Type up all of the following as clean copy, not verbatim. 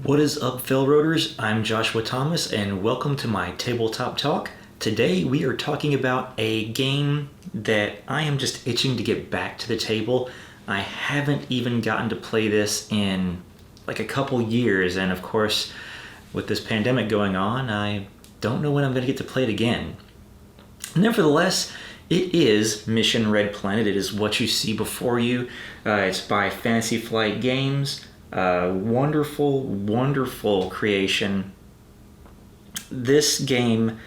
What is up, Railroaders? I'm Joshua Thomas, and welcome to my Tabletop Talk. Today we are talking about a game that I am just itching to get back to the table. I haven't even gotten to play this in like a couple years, and of course, with this pandemic going on, I don't know when I'm going to get to play it again. Nevertheless, it is Mission Red Planet. It is what you see before you. It's by Fantasy Flight Games. Wonderful, wonderful creation. This game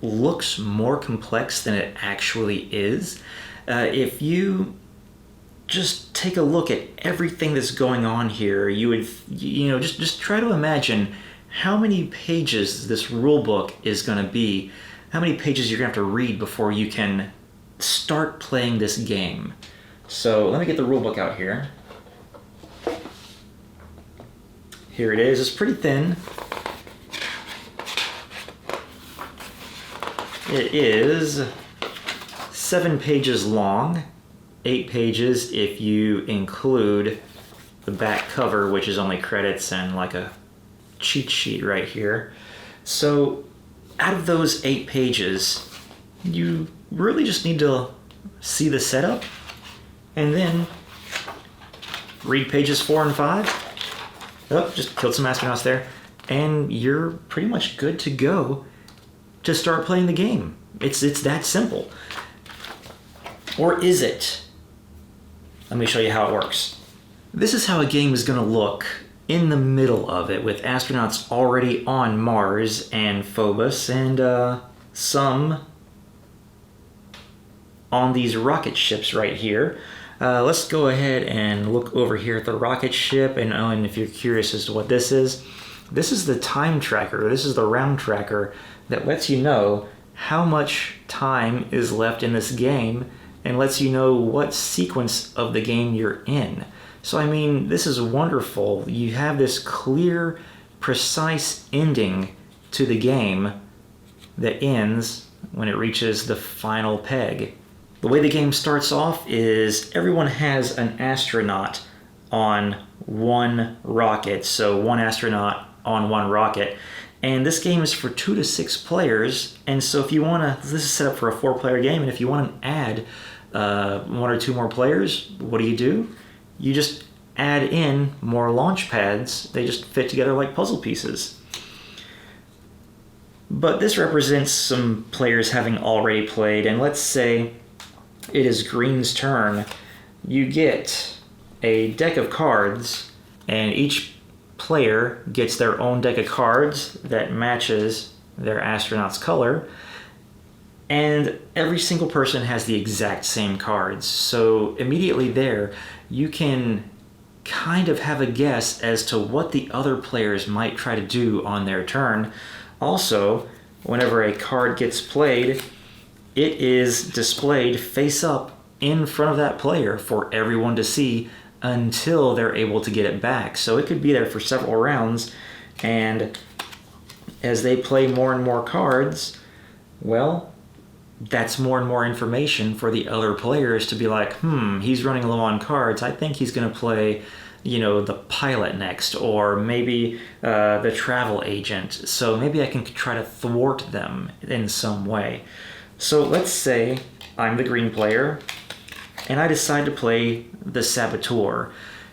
looks more complex than it actually is. If you just take a look at everything that's going on here, you would, just try to imagine how many pages this rule book is going to be, how many pages you're going to have to read before you can start playing this game. So let me get the rule book out here. Here it is. It's pretty thin. It is 7 pages long, 8 pages if you include the back cover, which is only credits and like a cheat sheet right here. So out of those 8 pages, you really just need to see the setup and then read pages 4 and 5. Oh, just killed some astronauts there. And you're pretty much good to go to start playing the game. It's that simple. Or is it? Let me show you how it works. This is how a game is going to look in the middle of it, with astronauts already on Mars and Phobos, and some on these rocket ships right here. Let's go ahead and look over here at the rocket ship, and if you're curious as to what this is the time tracker. This is the round tracker that lets you know how much time is left in this game and lets you know what sequence of the game you're in. So I mean, this is wonderful. You have this clear, precise ending to the game that ends when it reaches the final peg. The way the game starts off is everyone has an astronaut on one rocket, so one astronaut on one rocket. And this game is for 2 to 6 players, and so if you want to, this is set up for a 4-player game, and if you want to add 1 or 2 more players, what do? You just add in more launch pads. They just fit together like puzzle pieces. But this represents some players having already played, and let's say it is green's turn. You get a deck of cards, and each player gets their own deck of cards that matches their astronaut's color, and every single person has the exact same cards. So immediately there, you can kind of have a guess as to what the other players might try to do on their turn. Also, whenever a card gets played, it is displayed face up in front of that player for everyone to see until they're able to get it back. So it could be there for several rounds, and as they play more and more cards, well, that's more and more information for the other players to be like, he's running low on cards. I think he's going to play, the pilot next, or maybe the travel agent. So maybe I can try to thwart them in some way. So let's say I'm the green player, and I decide to play the Saboteur.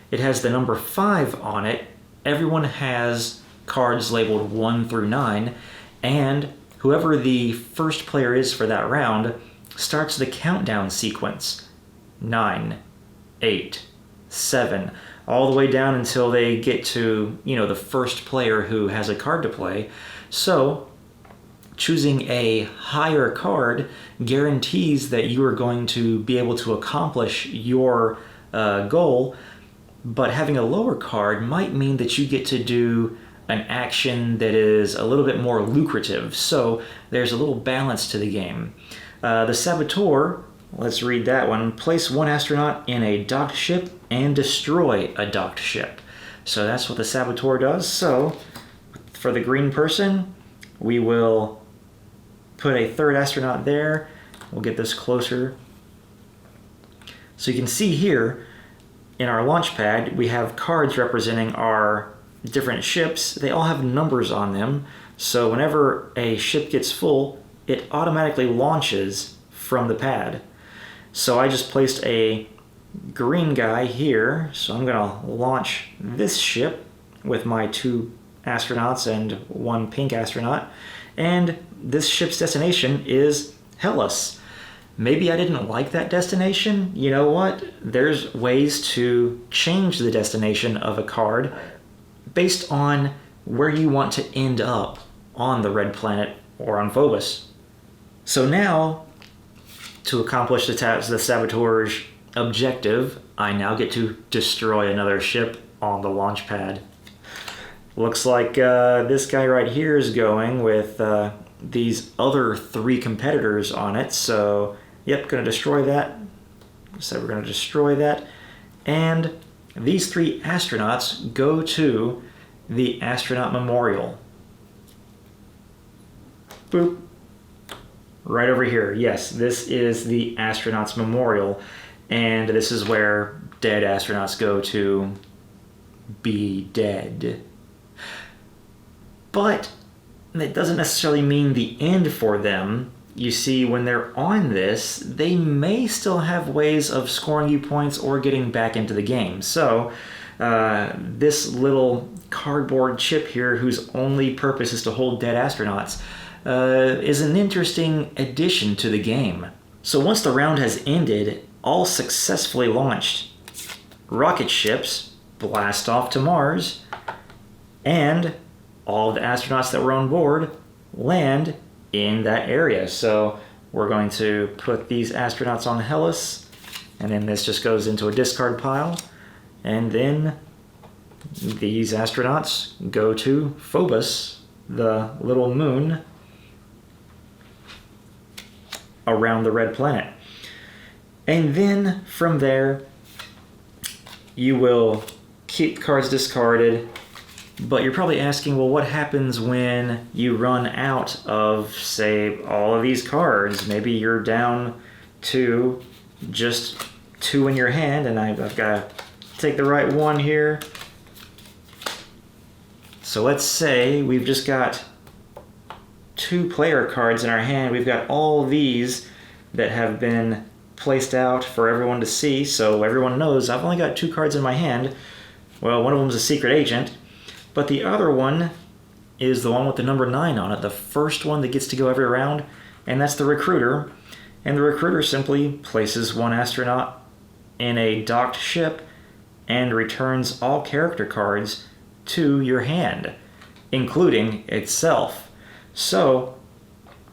It has the number 5 on it. Everyone has cards labeled 1 through 9, and whoever the first player is for that round starts the countdown sequence. 9, 8, 7, all the way down until they get to, the first player who has a card to play. So choosing a higher card guarantees that you are going to be able to accomplish your goal, but having a lower card might mean that you get to do an action that is a little bit more lucrative. So there's a little balance to the game. The Saboteur, let's read that one. Place 1 astronaut in a docked ship and destroy a docked ship. So that's what the Saboteur does. So for the green person, we will put a 3rd astronaut there. We'll get this closer. So you can see here in our launch pad, we have cards representing our different ships, they all have numbers on them. So whenever a ship gets full, it automatically launches from the pad. So I just placed a green guy here. So I'm going to launch this ship with my 2 astronauts and 1 pink astronaut. And this ship's destination is Hellas. Maybe I didn't like that destination. You know what? There's ways to change the destination of a card based on where you want to end up on the red planet or on Phobos. So now, to accomplish the saboteur's objective, I now get to destroy another ship on the launch pad. Looks like this guy right here is going with these other 3 competitors on it. So, yep, gonna destroy that. So we're gonna destroy that. And these 3 astronauts go to the astronaut memorial. Boop. Right over here. Yes, this is the astronauts memorial. And this is where dead astronauts go to be dead. But that doesn't necessarily mean the end for them. You see, when they're on this, they may still have ways of scoring you points or getting back into the game. So, this little cardboard chip here, whose only purpose is to hold dead astronauts, is an interesting addition to the game. So once the round has ended, all successfully launched rocket ships blast off to Mars, and all of the astronauts that were on board land in that area. So we're going to put these astronauts on Hellas, and then this just goes into a discard pile, and then these astronauts go to Phobos, the little moon around the red planet. And then from there, you will keep cards discarded. But you're probably asking, well, what happens when you run out of, say, all of these cards? Maybe you're down to just 2 in your hand, and I've got to take the right one here. So let's say we've just got 2 player cards in our hand. We've got all these that have been placed out for everyone to see, so everyone knows I've only got 2 cards in my hand. Well, one of them is a secret agent. But the other one is the one with the number 9 on it, the first one that gets to go every round, and that's the recruiter. And the recruiter simply places 1 astronaut in a docked ship and returns all character cards to your hand, including itself. So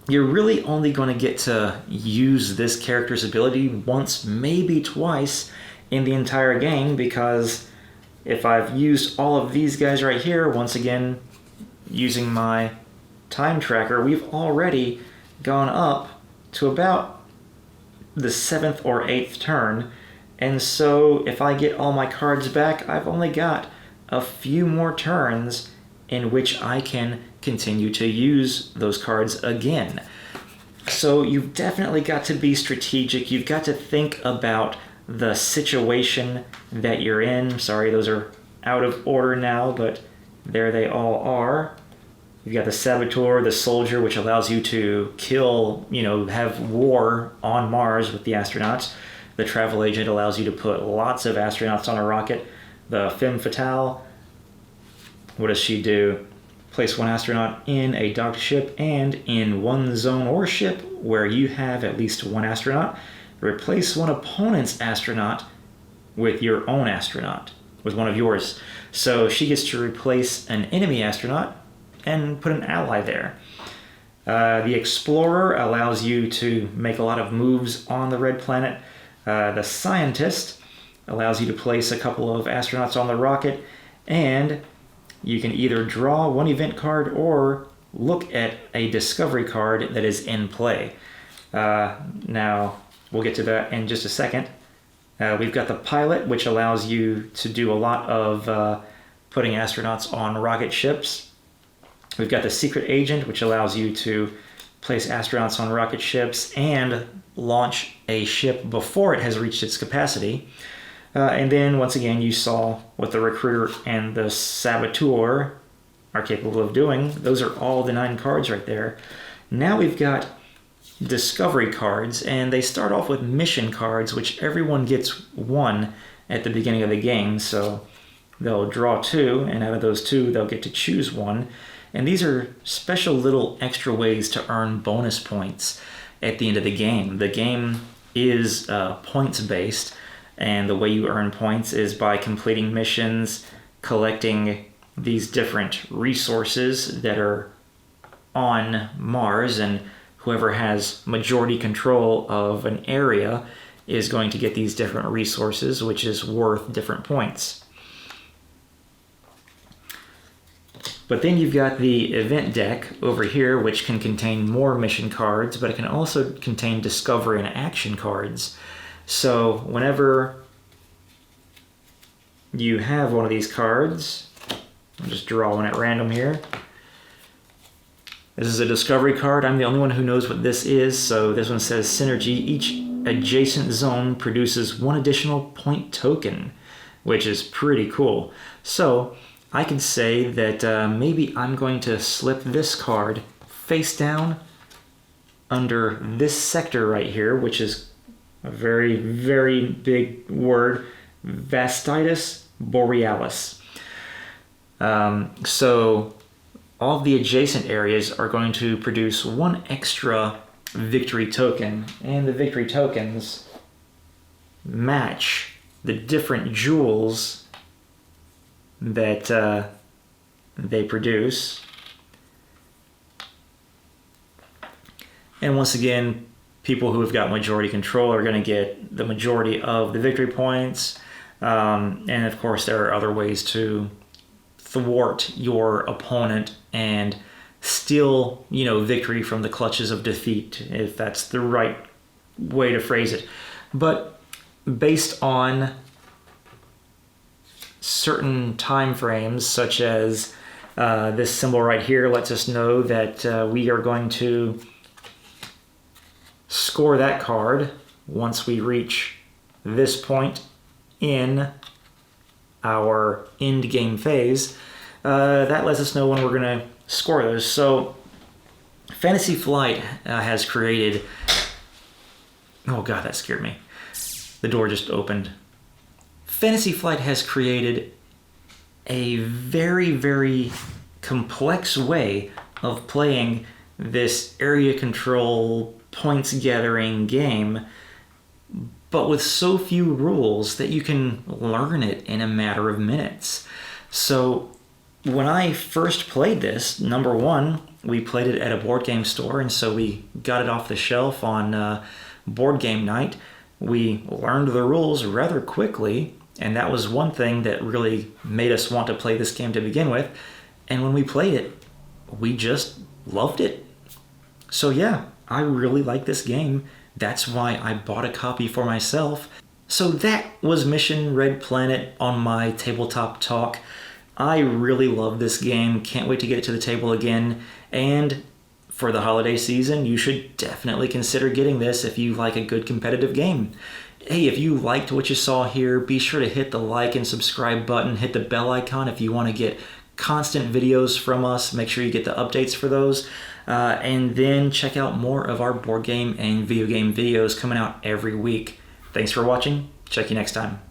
you're really only going to get to use this character's ability once, maybe twice in the entire game, because if I've used all of these guys right here, once again, using my time tracker, we've already gone up to about the 7th or 8th turn. And so if I get all my cards back, I've only got a few more turns in which I can continue to use those cards again. So you've definitely got to be strategic. You've got to think about the situation that you're in. Sorry, those are out of order now, but there they all are. You've got the Saboteur, the Soldier, which allows you to kill, have war on Mars with the astronauts. The Travel Agent allows you to put lots of astronauts on a rocket. The Femme Fatale, what does she do? Place 1 astronaut in a docked ship and in 1 zone or ship where you have at least 1 astronaut. Replace 1 opponent's astronaut with your own astronaut, with one of yours. So she gets to replace an enemy astronaut and put an ally there. The Explorer allows you to make a lot of moves on the red planet. The Scientist allows you to place a couple of astronauts on the rocket, and you can either draw 1 event card or look at a discovery card that is in play. Now, we'll get to that in just a second. We've got the Pilot, which allows you to do a lot of putting astronauts on rocket ships. We've got the Secret Agent, which allows you to place astronauts on rocket ships and launch a ship before it has reached its capacity. And then once again, you saw what the recruiter and the saboteur are capable of doing. Those are all the 9 cards right there. Now we've got discovery cards, and they start off with mission cards, which everyone gets 1 at the beginning of the game. So they'll draw 2, and out of those 2, they'll get to choose 1. And these are special little extra ways to earn bonus points at the end of the game. The game is points-based, and the way you earn points is by completing missions, collecting these different resources that are on Mars, and whoever has majority control of an area is going to get these different resources, which is worth different points. But then you've got the event deck over here, which can contain more mission cards, but it can also contain discovery and action cards. So whenever you have one of these cards, I'll just draw one at random here. This is a discovery card. I'm the only one who knows what this is. So this one says synergy. Each adjacent zone produces 1 additional point token, which is pretty cool. So I could say that maybe I'm going to slip this card face down under this sector right here, which is a very, very big word, Vastitis Borealis. So all of the adjacent areas are going to produce 1 extra victory token, and the victory tokens match the different jewels that they produce. And once again, people who have got majority control are going to get the majority of the victory points. And of course, there are other ways to thwart your opponent and steal, victory from the clutches of defeat, if that's the right way to phrase it. But based on certain time frames, such as this symbol right here lets us know that we are going to score that card once we reach this point in our end game phase. That lets us know when we're going to score those. So Fantasy Flight has created... Oh god, that scared me. The door just opened. Fantasy Flight has created a very, very complex way of playing this area control points gathering game, but with so few rules that you can learn it in a matter of minutes. So when I first played this, number one, we played it at a board game store, and so we got it off the shelf on board game night. We learned the rules rather quickly, and that was one thing that really made us want to play this game to begin with. And when we played it, we just loved it. So yeah, I really like this game. That's why I bought a copy for myself. So that was Mission Red Planet on my Tabletop Talk. I really love this game. Can't wait to get it to the table again. And for the holiday season, you should definitely consider getting this if you like a good competitive game. Hey, if you liked what you saw here, be sure to hit the like and subscribe button. Hit the bell icon if you want to get constant videos from us. Make sure you get the updates for those. And then check out more of our board game and video game videos coming out every week. Thanks for watching. Check you next time.